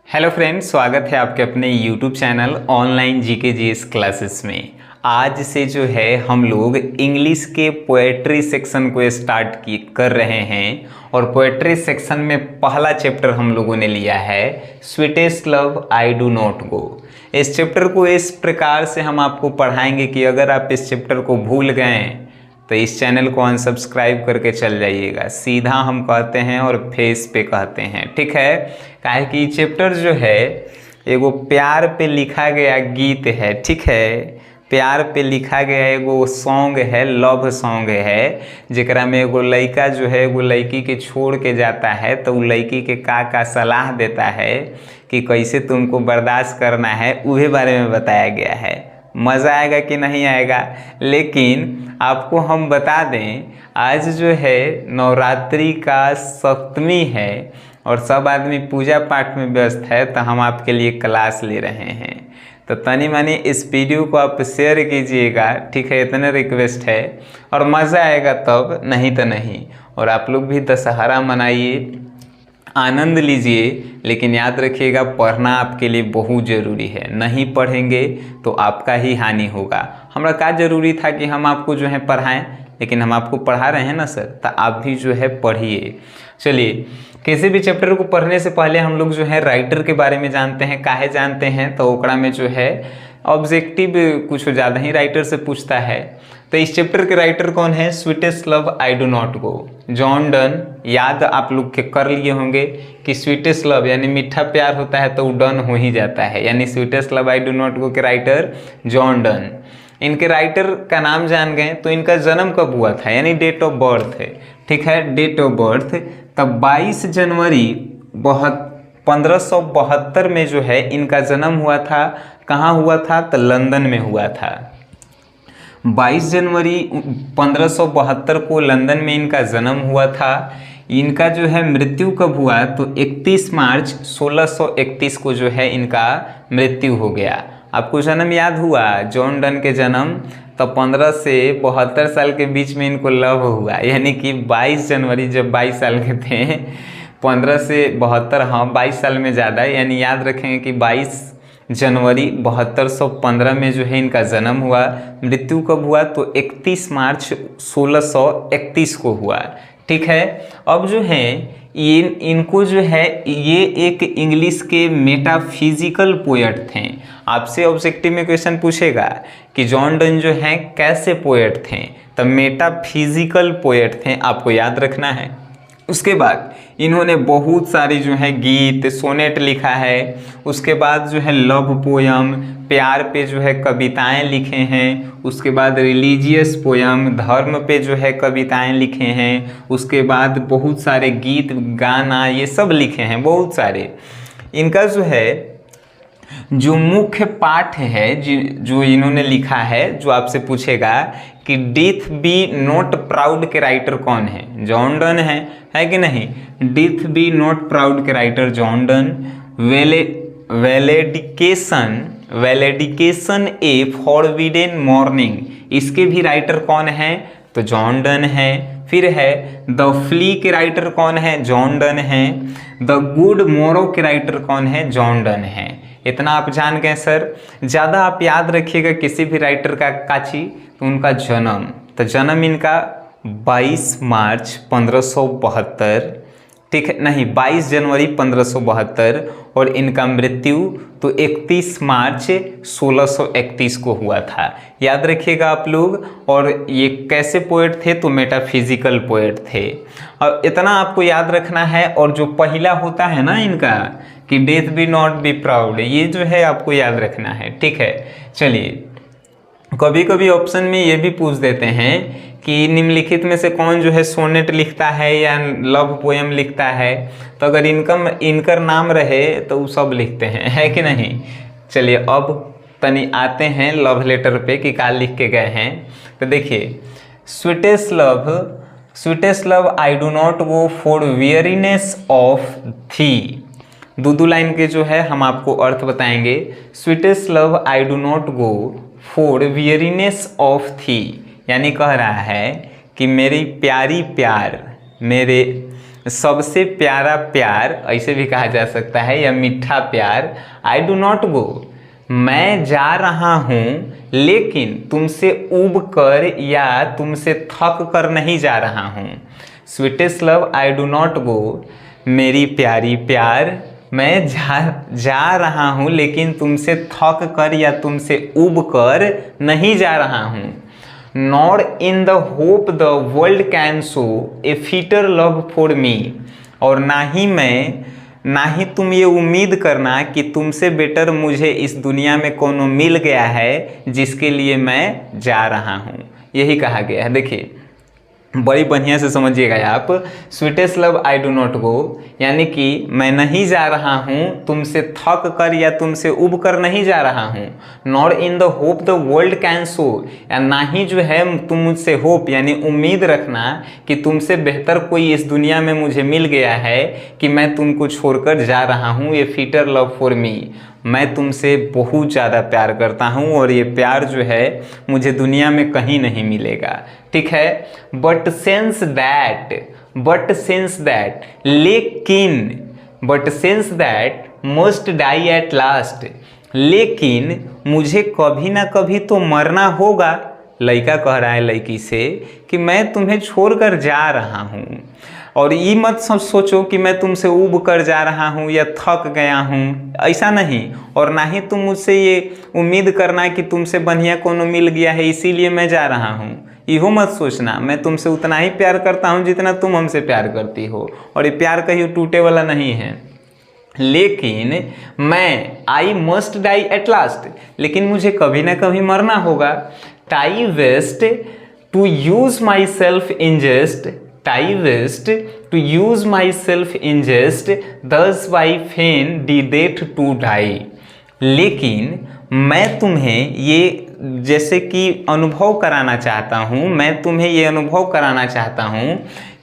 Hello friends, स्वागत है आपके अपने YouTube channel online GK GS classes में। आज से जो है हम लोग इंग्लिश के पोएट्री सेक्शन को स्टार्ट कर रहे हैं और पोएट्री सेक्शन में पहला चैप्टर हम लोगों ने लिया है sweetest love I do not go. इस चैप्टर को इस प्रकार से हम आपको पढ़ाएंगे कि अगर आप इस चैप्टर को भूल गए तो इस चैनल को अनसब्सक्राइब करके चल जाइएगा। सीधा हम कहते हैं और फेस पे कहते हैं, ठीक है। काहे कि चैप्टर जो है एगो प्यार पे लिखा गया गीत है, ठीक है। प्यार पे लिखा गया एगो सॉन्ग है, लव सॉन्ग है, जेकरा में एगो लड़का जो है एगो लड़की के छोड़ के जाता है तो वो लड़की के का सलाह देता है कि कैसे तुमको बर्दाश्त करना है, उहे बारे में बताया गया है। मज़ा आएगा कि नहीं आएगा। लेकिन आपको हम बता दें, आज जो है नवरात्रि का सप्तमी है और सब आदमी पूजा पाठ में व्यस्त है, तो हम आपके लिए क्लास ले रहे हैं। तो तनी मनी इस वीडियो को आप शेयर कीजिएगा, ठीक है, इतना रिक्वेस्ट है। और मज़ा आएगा तब, नहीं तो नहीं। और आप लोग भी दशहरा मनाइए, आनंद लीजिए, लेकिन याद रखिएगा पढ़ना आपके लिए बहुत ज़रूरी है। नहीं पढ़ेंगे तो आपका ही हानि होगा। हमारा क्या ज़रूरी था कि हम आपको जो है पढ़ाएं, लेकिन हम आपको पढ़ा रहे हैं ना सर, तो आप भी जो है पढ़िए। चलिए, किसी भी चैप्टर को पढ़ने से पहले हम लोग जो है राइटर के बारे में जानते हैं। काहे जानते हैं? तो ओकरा में जो है ऑब्जेक्टिव कुछ ज़्यादा ही राइटर से पूछता है। तो इस चैप्टर के राइटर कौन है? Sweetest love I do not go, John Donne. याद आप लोग के कर लिए होंगे कि स्वीटेस्ट लव यानी मीठा प्यार होता है तो वो डन हो ही जाता है, यानी sweetest love I do not go के राइटर जॉन डन। इनके राइटर का नाम जान गए तो इनका जन्म कब हुआ था, यानी डेट ऑफ बर्थ है, ठीक है, डेट ऑफ बर्थ। तब 22 जनवरी 1572 में जो है इनका जन्म हुआ था। कहाँ हुआ था? तो लंदन में हुआ था। 22 जनवरी 1572 को लंदन में इनका जन्म हुआ था। इनका जो है मृत्यु कब हुआ? तो 31 मार्च 1631 को जो है इनका मृत्यु हो गया। आपको जन्म याद हुआ जॉन डन के जन्म? तो 15 से 72 साल के बीच में इनको लव हुआ, यानी कि 22 जनवरी जब 22 साल के थे, 15 से 72, हाँ 22 साल में ज़्यादा, यानी याद रखेंगे कि 22 जनवरी 7215 में जो है इनका जन्म हुआ। मृत्यु कब हुआ? तो 31 मार्च 1631 को हुआ, ठीक है। अब जो है इनको जो है ये एक इंग्लिश के मेटाफिजिकल पोएट थे। आपसे ऑब्जेक्टिव में क्वेश्चन पूछेगा कि जॉन डन जो है कैसे पोएट थे, तो मेटाफिजिकल पोएट थे, आपको याद रखना है। उसके बाद इन्होंने बहुत सारी जो है गीत सोनेट लिखा है। उसके बाद जो है लव पोयम, प्यार पे जो है कविताएं लिखे हैं। उसके बाद रिलीजियस पोयम, धर्म पे जो है कविताएं लिखे हैं। उसके बाद बहुत सारे गीत गाना ये सब लिखे हैं, बहुत सारे। इनका जो है जो मुख्य पाठ है जो इन्होंने लिखा है, जो आपसे पूछेगा कि डेथ बी नॉट प्राउड के राइटर कौन है? जॉन डन है कि नहीं? डेथ बी नॉट प्राउड के राइटर जॉन डन। वैलेडिकेशन ए फॉरबिडेन मॉर्निंग, इसके भी राइटर कौन है? तो जॉन डन है। फिर है द फ्ली के राइटर कौन है? जॉन डन है। द गुड मोरो के राइटर कौन है? जॉन डन है। इतना आप जान गए सर। ज़्यादा आप याद रखिएगा किसी भी राइटर का काची, तो उनका जन्म, तो जन्म इनका 22 मार्च 1572, ठीक है, नहीं 22 जनवरी 1572, और इनका मृत्यु तो 31 मार्च 1631 को हुआ था। याद रखिएगा आप लोग। और ये कैसे पोएट थे? तो मेटाफिजिकल पोएट थे। और इतना आपको याद रखना है। और जो पहला होता है ना इनका कि death B not be proud, ये जो है आपको याद रखना है, ठीक है। चलिए, कभी कभी ऑप्शन में ये भी पूछ देते हैं कि निम्नलिखित में से कौन जो है सोनेट लिखता है या लव पोएम लिखता है? तो अगर इनकर नाम रहे तो वो सब लिखते हैं, है कि नहीं। चलिए, अब तनी आते हैं लव लेटर पे कि क्या लिख के गए हैं। तो देखिए, sweetest love I do not go for weariness of थी। दो लाइन के जो है हम आपको अर्थ बताएंगे। Sweetest love I do not go for weariness of थी, यानी कह रहा है कि मेरी प्यारी प्यार, मेरे सबसे प्यारा प्यार ऐसे भी कहा जा सकता है, या मीठा प्यार। आई डू नॉट गो, मैं जा रहा हूँ लेकिन तुमसे ऊब कर या तुमसे थक कर नहीं जा रहा हूँ। Sweetest love I do not go, मेरी प्यारी प्यार मैं जा रहा हूँ लेकिन तुमसे थक कर या तुमसे ऊब कर नहीं जा रहा हूँ। Nor in the hope the world can show A fitter love for me, और ना ही तुम ये उम्मीद करना कि तुमसे बेटर मुझे इस दुनिया में कोनो मिल गया है जिसके लिए मैं जा रहा हूँ। यही कहा गया है। देखिए बड़ी बढ़िया से समझिएगा आप। Sweetest love I do not go यानी कि मैं नहीं जा रहा हूँ तुमसे थक कर या तुमसे उब कर नहीं जा रहा हूँ। Not in the hope the world can show, या ना ही जो है तुम मुझसे होप यानी उम्मीद रखना कि तुमसे बेहतर कोई इस दुनिया में मुझे मिल गया है कि मैं तुमको छोड़कर जा रहा हूँ। ये फिटर लव फॉर मी, मैं तुमसे बहुत ज़्यादा प्यार करता हूँ और ये प्यार जो है मुझे दुनिया में कहीं नहीं मिलेगा। ठीक है। But sense that must die at last, लेकिन मुझे कभी ना कभी तो मरना होगा। लड़का कह रहा है लड़की से कि मैं तुम्हें छोड़कर जा रहा हूँ, और ये मत सोचो कि मैं तुमसे ऊब कर जा रहा हूँ या थक गया हूँ, ऐसा नहीं। और ना ही तुम मुझसे ये उम्मीद करना कि तुमसे बढ़िया कोनो मिल गया है इसीलिए मैं जा रहा हूँ, इहो मत सोचना। मैं तुमसे उतना ही प्यार करता हूँ जितना तुम हमसे प्यार करती हो, और ये प्यार कहीं टूटे वाला नहीं है। लेकिन मैं I must die at last, लेकिन मुझे कभी ना कभी मरना होगा। Tie waste to use myself in jest, tie waste to use myself in jest, thus by fain the date to die. लेकिन मैं तुम्हें ये जैसे कि अनुभव कराना चाहता हूँ, मैं तुम्हें ये अनुभव कराना चाहता हूँ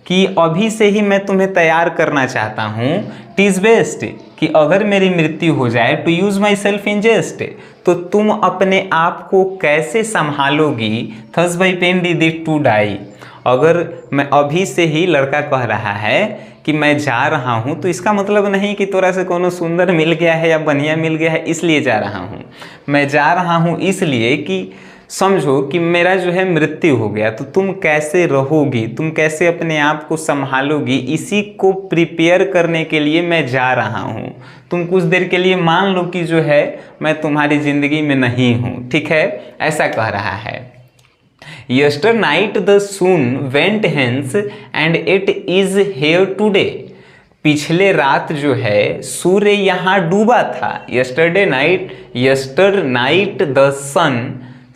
कि अभी से ही मैं तुम्हें तैयार करना चाहता हूँ। टिज बेस्ट कि अगर मेरी मृत्यु हो जाए, to use myself in jest, तो तुम अपने आप को कैसे संभालोगी। Thus by feigned deaths to die, अगर मैं अभी से ही, लड़का कह रहा है कि मैं जा रहा हूँ, तो इसका मतलब नहीं कि तोरा से कोनो सुंदर मिल गया है या बढ़िया मिल गया है इसलिए जा रहा हूँ। मैं जा रहा हूँ इसलिए कि समझो कि मेरा जो है मृत्यु हो गया तो तुम कैसे रहोगी, तुम कैसे अपने आप को संभालोगी, इसी को प्रिपेयर करने के लिए मैं जा रहा हूँ। तुम कुछ देर के लिए मान लो कि जो है मैं तुम्हारी ज़िंदगी में नहीं हूँ। ठीक है, ऐसा कह रहा है। Yester night the sun went hence and it is here today, पिछले रात जो है सूर्य यहाँ डूबा था। यस्टर नाइट द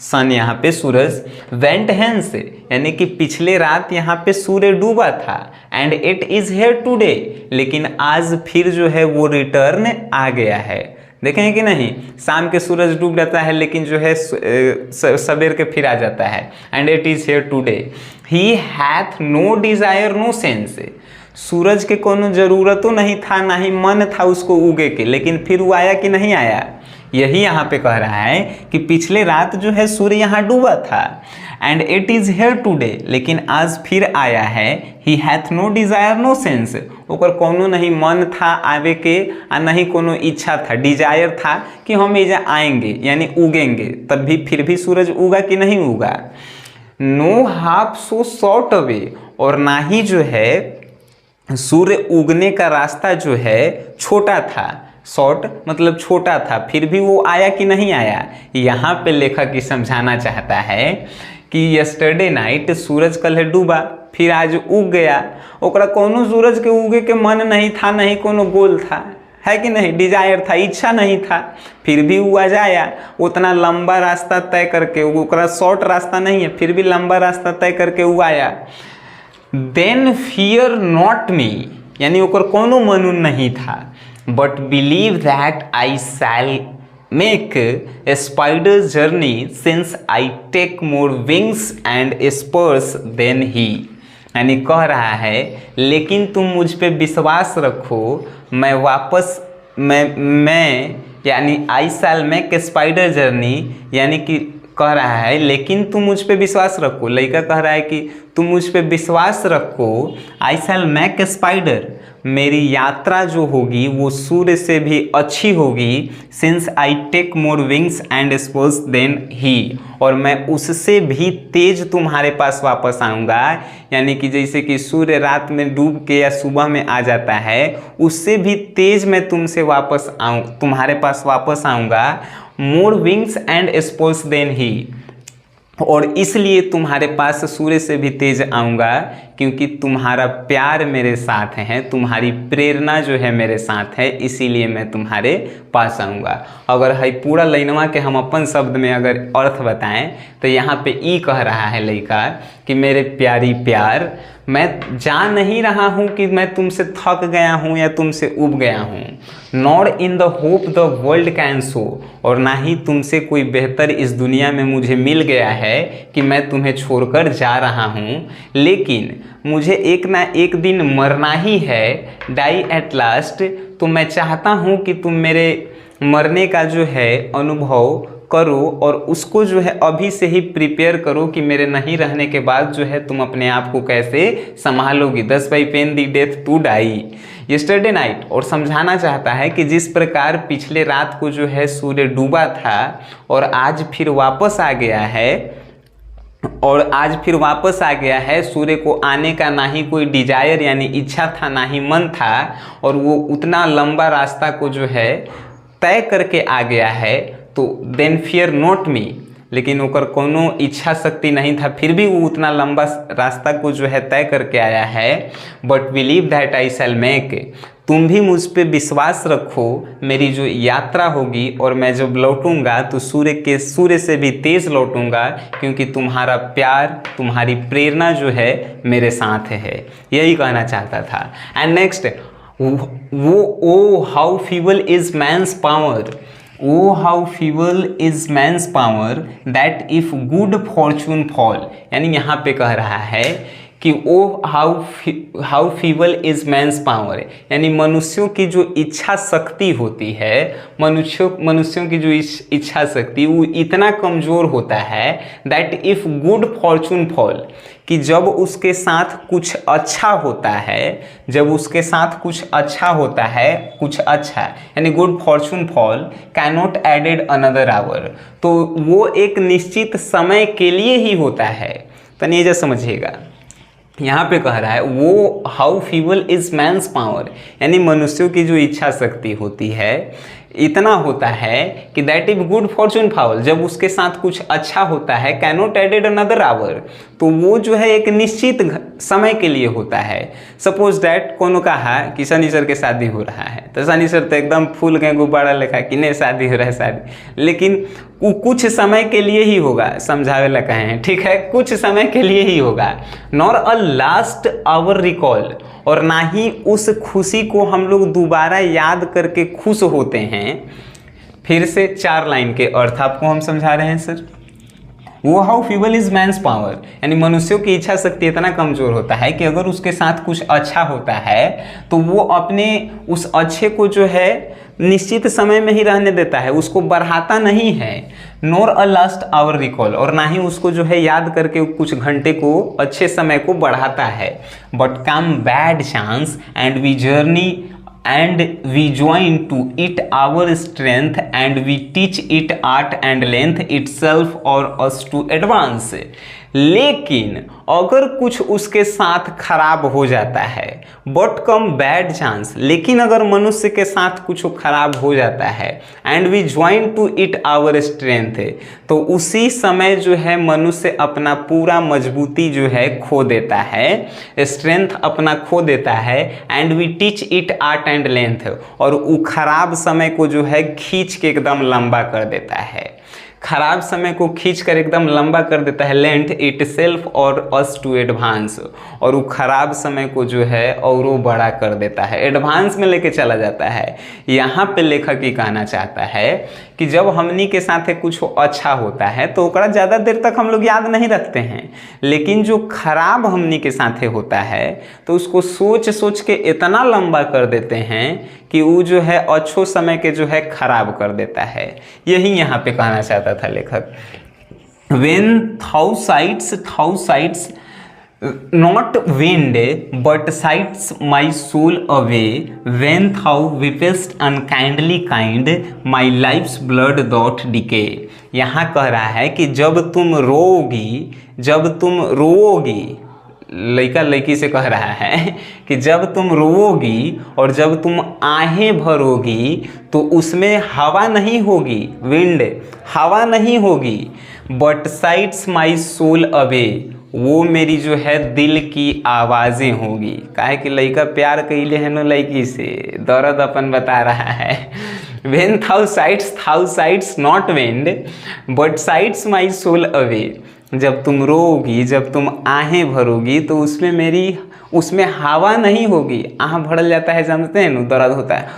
सन यहाँ पे सूरज, वेंट हेंस यानी कि पिछले रात यहाँ पे सूर्य डूबा था, and it is here today, लेकिन आज फिर जो है वो रिटर्न आ गया है। देखें कि नहीं, शाम के सूरज डूब जाता है लेकिन जो है सवेर के फिर आ जाता है। And it is here today, he hath no desire no sense, सूरज के कोनो ज़रूरतों नहीं था, ना ही मन था उसको उगे के, लेकिन फिर वो आया कि नहीं आया। यही यहाँ पे कह रहा है कि पिछले रात जो है सूर्य यहाँ डूबा था, and it is here today, लेकिन आज फिर आया है। He hath no desire no sense, ओकर कोनो नहीं मन था आवे के, आ नहीं कोनो इच्छा था, डिजायर था कि हम एजा आएंगे यानी उगेंगे, तब भी फिर भी सूरज उगा कि नहीं उगा। No half so short away, और ना ही जो है सूर्य उगने का रास्ता जो है छोटा था। शॉर्ट मतलब छोटा था, फिर भी वो आया कि नहीं आया। यहाँ पे लेखक ये समझाना चाहता है कि यस्टरडे नाइट सूरज कल डूबा फिर आज उग गया, ओकरा कोनो सूरज के उगे के मन नहीं था, नहीं कोनो गोल था, है कि नहीं, डिजायर था, इच्छा नहीं था, फिर भी वो आज आया। उतना लंबा रास्ता तय करके, ओकरा शॉर्ट रास्ता नहीं है, फिर भी लंबा रास्ता तय करके वो आया। देन फियर नॉट मी, यानी ओकर कोनो मनून नहीं था, but believe that I shall make a spider journey since I take more wings and spurs than he, यानी कह रहा है लेकिन तुम मुझ पे विश्वास रखो, मैं वापस मैं यानी I shall make a spider journey, यानी कि कह रहा है लेकिन तुम मुझ पे विश्वास रखो। लड़का कह रहा है कि तुम मुझ पे विश्वास रखो। आई शैल मेक ए स्पाइडर, मेरी यात्रा जो होगी वो सूर्य से भी अच्छी होगी। Since I take more wings and spores than he, और मैं उससे भी तेज तुम्हारे पास वापस आऊँगा। यानी कि जैसे कि सूर्य रात में डूब के या सुबह में आ जाता है, उससे भी तेज मैं तुमसे वापस तुम्हारे पास वापस आऊँगा। More wings and spores than he, और इसलिए तुम्हारे पास सूर्य से भी तेज आऊँगा क्योंकि तुम्हारा प्यार मेरे साथ है, तुम्हारी प्रेरणा जो है मेरे साथ है, इसीलिए मैं तुम्हारे पास आऊँगा। अगर है पूरा लाइनवा के हम अपन शब्द में अगर अर्थ बताएं तो यहाँ पे ई कह रहा है लड़का कि मेरे प्यारी प्यार, मैं जान नहीं रहा हूँ कि मैं तुमसे थक गया हूँ या तुमसे उब गया हूँ। Nor in the hope the world can show, और ना ही तुमसे कोई बेहतर इस दुनिया में मुझे मिल गया है कि मैं तुम्हें छोड़कर जा रहा हूँ। लेकिन मुझे एक ना एक दिन मरना ही है, डाई एट लास्ट। तो मैं चाहता हूँ कि तुम मेरे मरने का जो है अनुभव करो और उसको जो है अभी से ही प्रिपेयर करो कि मेरे नहीं रहने के बाद जो है तुम अपने आप को कैसे संभालोगी। Thus by pain the death to die yesterday night, और समझाना चाहता है कि जिस प्रकार पिछले रात को जो है सूर्य डूबा था और आज फिर वापस आ गया है, सूर्य को आने का ना ही कोई डिजायर यानी इच्छा था, ना ही मन था, और वो उतना लंबा रास्ता को जो है तय करके आ गया है। तो देन फियर नॉट मी, लेकिन ओकर कोनो इच्छा शक्ति नहीं था, फिर भी वो उतना लंबा रास्ता को जो है तय करके आया है। But believe that I shall make, तुम भी मुझ पे विश्वास रखो, मेरी जो यात्रा होगी और मैं जब लौटूंगा तो सूर्य से भी तेज लौटूंगा क्योंकि तुम्हारा प्यार, तुम्हारी प्रेरणा जो है मेरे साथ है। यही कहना चाहता था। And next, O how feeble is man's power, O how feeble is man's power that if good fortune fall. यानी यहाँ पे कह रहा है कि O how feeble is man's power, यानी मनुष्यों की जो इच्छा शक्ति होती है, मनुष्यों की जो इच्छा शक्ति वो इतना कमज़ोर होता है that if good fortune fall, कि जब उसके साथ कुछ अच्छा होता है, कुछ अच्छा यानी good fortune fall can not added another hour, तो वो एक निश्चित समय के लिए ही होता है। तनिए जा समझिएगा, यहाँ पे कह रहा है वो how feeble is man's power, यानी मनुष्यों की जो इच्छा शक्ति होती है इतना होता है कि that if good fortune fall, जब उसके साथ कुछ अच्छा होता है, कैनोट एडेड अनदर आवर, तो वो जो है एक निश्चित समय के लिए होता है। सपोज दैट कोनो कहा कि सनी सर के शादी हो रहा है, तो सनी सर तो एकदम फूल के गुब्बारा लिखा कि नहीं शादी हो रहा है शादी, लेकिन वो कुछ समय के लिए ही होगा, समझावे ला कहे हैं, ठीक है, कुछ समय के लिए ही होगा। नॉर अ लास्ट आवर रिकॉल, और ना ही उस खुशी को हम लोग दोबारा याद करके खुश होते हैं। फिर से 4 लाइन के अर्थ आपको हम समझा रहे हैं सर। वो how feeble is man's power, यानी मनुष्यों की इच्छा शक्ति इतना कमजोर होता है कि अगर उसके साथ कुछ अच्छा होता है तो वो अपने उस अच्छे को जो है निश्चित समय में ही रहने देता है, उसको बढ़ाता नहीं है। नॉर अ लास्ट आवर रिकॉल, और ना ही उसको जो है याद करके कुछ घंटे को, अच्छे समय को बढ़ाता है। But come bad chance and we journey and we join to it our strength and we teach it art and length itself or us to advance। लेकिन अगर कुछ उसके साथ खराब हो जाता है, बट कम बैड चांस, लेकिन अगर मनुष्य के साथ कुछ खराब हो जाता है, and we join to it our strength, तो उसी समय जो है मनुष्य अपना पूरा मजबूती जो है खो देता है, स्ट्रेंथ अपना खो देता है। And we teach it art and length, और वो खराब समय को जो है खींच के एकदम लंबा कर देता है, खराब समय को खींचकर एकदम लंबा कर देता है। लेंथ इट सेल्फ और अस टू एडवांस, और वो खराब समय को जो है और वो बड़ा कर देता है, एडवांस में लेके चला जाता है। यहाँ पे लेखक ही कहना चाहता है कि जब हमनी के साथ कुछ अच्छा होता है तो ओकरा ज़्यादा देर तक हम लोग याद नहीं रखते हैं, लेकिन जो खराब हमनी के साथ होता है तो उसको सोच सोच के इतना लंबा कर देते हैं कि वो जो है अच्छो समय के जो है खराब कर देता है। यही यहाँ पे कहना चाहता था लेखक। when thou sights not wind but sights my soul away, when thou weepest unkindly kind, my life's blood doth decay। यहाँ कह रहा है कि जब तुम रोओगी, लड़का लड़की से कह रहा है कि जब तुम रोओगी और जब तुम आहें भरोगी तो उसमें हवा नहीं होगी, विंड हवा नहीं होगी, but sigh'st my soul away, वो मेरी जो है दिल की आवाज़ें होगी। काहे कि लड़का प्यार कैले है न लड़की से, दर्द अपन बता रहा है। when thou sights not wind but sights my soul away, जब तुम रोओगी, जब तुम आहें भरोगी तो उसमें हवा नहीं होगी। आह भरल जाता है, जानते हैं न, दर्द होता है,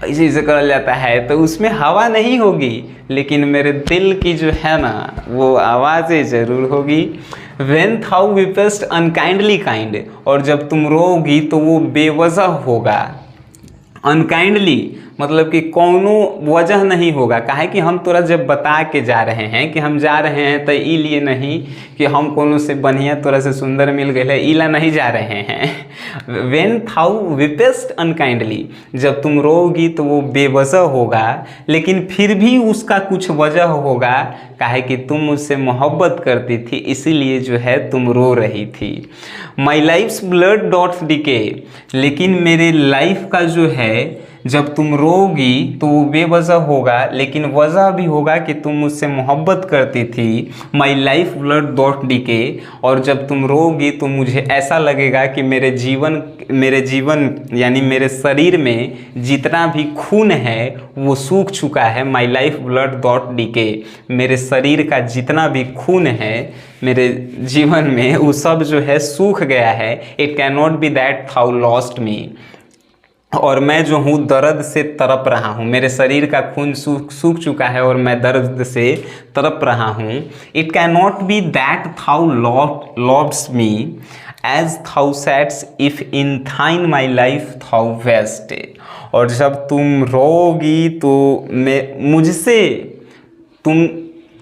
ऐसे ऐसे करल जाता है, तो उसमें हवा नहीं होगी, लेकिन मेरे दिल की जो है ना वो आवाज़ें ज़रूर होगी। when thou weepest unkindly kind, और जब तुम रोओगी तो वो बेवजह होगा। अनकाइंडली मतलब कि कोनो वजह नहीं होगा। काहे कि हम तोरा जब बता के जा रहे हैं कि हम जा रहे हैं तो ई लिए नहीं कि हम कोनो से बढ़िया तोरा से सुंदर मिल गए, इला नहीं जा रहे हैं। when thou weepest unkindly, जब तुम रोगी तो वो बेवजह होगा, लेकिन फिर भी उसका कुछ वजह होगा। काहे कि तुम मुझसे मोहब्बत करती थी, इसीलिए जो है तुम रो रही थी। My life's blood doth decay, लेकिन मेरे लाइफ का जो है जब तुम रोगी तो वो बेवजह होगा, लेकिन वजह भी होगा कि तुम मुझसे मोहब्बत करती थी। My life blood dot decay, और जब तुम रोगी तो मुझे ऐसा लगेगा कि मेरे जीवन यानी मेरे शरीर में जितना भी खून है वो सूख चुका है। My life blood dot decay, मेरे शरीर का जितना भी खून है मेरे जीवन में वो सब जो है सूख गया है। It can not be that thou lost me, और मैं जो हूँ दर्द से तड़प रहा हूँ, मेरे शरीर का खून सूख चुका है और मैं दर्द से तड़प रहा हूँ। It can not be that thou loves me as thou say'st if in thine my life thou waste, और जब तुम रोगी तो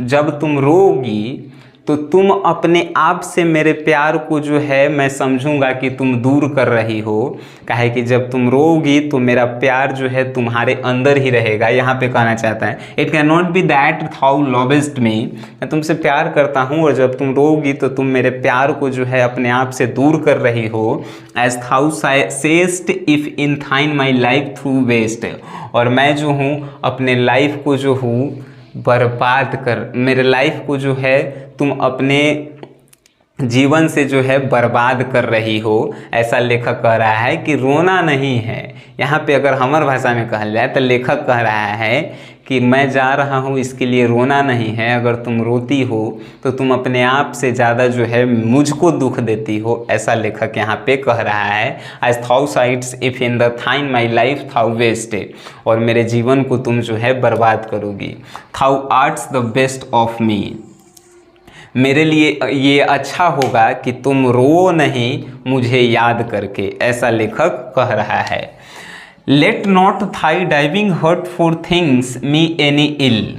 जब तुम रोगी तो तुम अपने आप से मेरे प्यार को जो है मैं समझूंगा कि तुम दूर कर रही हो। काहे कि जब तुम रोगी तो मेरा प्यार जो है तुम्हारे अंदर ही रहेगा। यहाँ पे कहना चाहता है it can not be that thou lovest me, मैं तुमसे प्यार करता हूँ और जब तुम रोगी तो तुम मेरे प्यार को जो है अपने आप से दूर कर रही हो। As thou say'st if in thine my life through waste, और मैं जो हूँ अपने लाइफ को जो हूँ बर्बाद कर, मेरे लाइफ को जो है तुम अपने जीवन से जो है बर्बाद कर रही हो। ऐसा लेखक कह रहा है कि रोना नहीं है। यहाँ पे अगर हमार भाषा में कहल जाए तो लेखक कह रहा है कि मैं जा रहा हूँ इसके लिए रोना नहीं है। अगर तुम रोती हो तो तुम अपने आप से ज़्यादा जो है मुझको दुख देती हो, ऐसा लेखक यहाँ पे कह रहा है। As thou say'st if in the thine my life thou waste, और मेरे जीवन को तुम जो है बर्बाद करोगी। Thou arts the best of me, मेरे लिए ये अच्छा होगा कि तुम रो नहीं मुझे याद करके, ऐसा लेखक कह रहा है। Let not thy diving heart for things me any ill,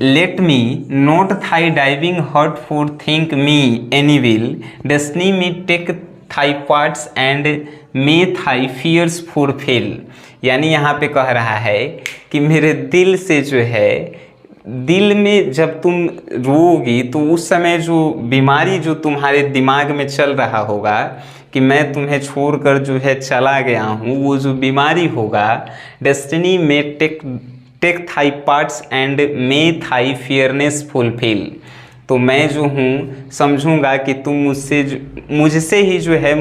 let me not thy diving heart forethink me any will, destiny me take thy parts and may thy fears fulfil. यानी यहाँ पे कह रहा है कि मेरे दिल से जो है, दिल में जब तुम रोओगी तो उस समय जो बीमारी जो तुम्हारे दिमाग में चल रहा होगा कि मैं तुम्हें छोड़कर जो है चला गया हूँ, वो जो बीमारी होगा, डेस्टिनी में take thy parts and may thy fearness fulfil, तो मैं जो हूँ समझूंगा कि तुम मुझसे ही जो है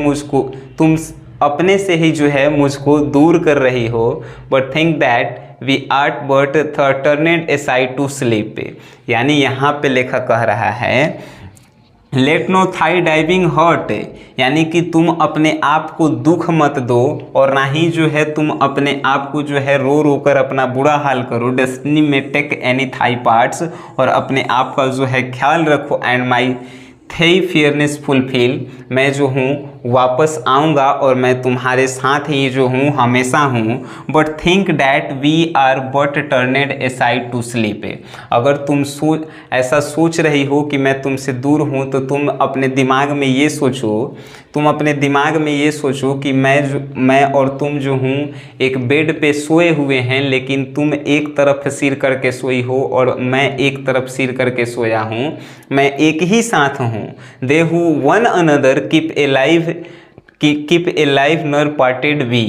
तुम अपने से ही जो है मुझको दूर कर रही हो। But think that we art but turned aside to sleep, यानी यहाँ पे लेखक कह रहा है let no thy diving heart, यानी कि तुम अपने आप को दुख मत दो और ना ही जो है तुम अपने आप को जो है रो रो कर अपना बुरा हाल करो। डेस्टिनी में टेक एनी थाई पार्ट्स, और अपने आप का जो है ख्याल रखो। एंड माई थे फेयरनेस फुलफिल, मैं जो हूँ वापस आऊँगा और मैं तुम्हारे साथ ही जो हूँ हमेशा हूँ। But think that we are but turned aside to sleep. अगर तुम ऐसा सोच रही हो कि मैं तुमसे दूर हूँ, तो तुम अपने दिमाग में ये सोचो, कि मैं और तुम जो हूँ एक बेड पे सोए हुए हैं, लेकिन तुम एक तरफ सिर करके सोई हो और मैं एक तरफ सिर करके सोया हूँ, मैं एक ही साथ हूँ। They who one another keep a life ne'er parted we.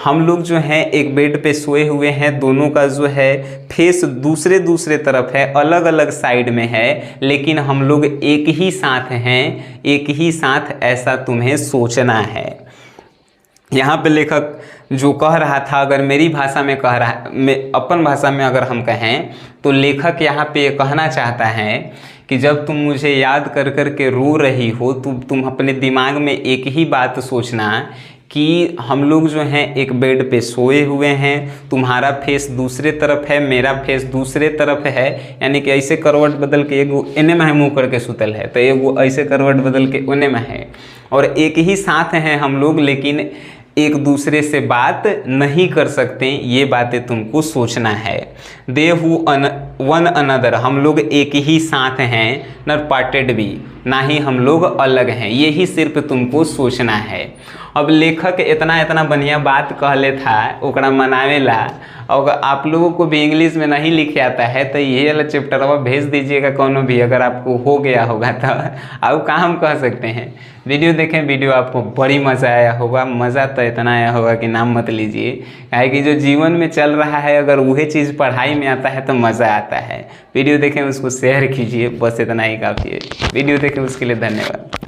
हम लोग जो हैं एक बेड पे सोए हुए हैं, दोनों का जो है फेस दूसरे तरफ है, अलग अलग साइड में है, लेकिन हम लोग एक ही साथ हैं, एक ही साथ, ऐसा तुम्हें सोचना है। यहाँ पे लेखक जो कह रहा था, अगर मेरी भाषा में कह रहा है, अपन भाषा में अगर हम कहें, तो लेखक यहाँ पे कहना चाहता है कि जब तुम मुझे याद कर कर के रो रही हो, तो तुम अपने दिमाग में एक ही बात सोचना कि हम लोग जो हैं एक बेड पे सोए हुए हैं, तुम्हारा फेस दूसरे तरफ है, मेरा फेस दूसरे तरफ है, यानी कि ऐसे करवट बदल के एगो एने में मुँह करके सुतल है, तो एगो ऐसे करवट बदल के ओने में है, और एक ही साथ हैं हम लोग, लेकिन एक दूसरे से बात नहीं कर सकते। ये बातें तुमको सोचना है। दे हु वन अनदर, हम लोग एक ही साथ हैं, नॉट पार्टेड भी, ना ही हम लोग अलग हैं, यही सिर्फ तुमको सोचना है। अब लेखक इतना बढ़िया बात कहले था, ओकरा मनावेला, और आप लोगों को भी इंग्लिश में नहीं लिखे आता है तो ये वाला चैप्टरवा भेज दीजिएगा कोनो भी, अगर आपको हो गया होगा तो। अब कहाँ हम कह सकते हैं, वीडियो देखें, वीडियो आपको बड़ी मज़ा आया होगा। मज़ा तो इतना आया होगा कि नाम मत लीजिए, काहे कि जो जीवन में चल रहा है, अगर वही चीज़ पढ़ाई में आता है तो मज़ा आता है। वीडियो देखें, उसको शेयर कीजिए, बस इतना ही काफ़ी है। वीडियो देखें, उसके लिए धन्यवाद।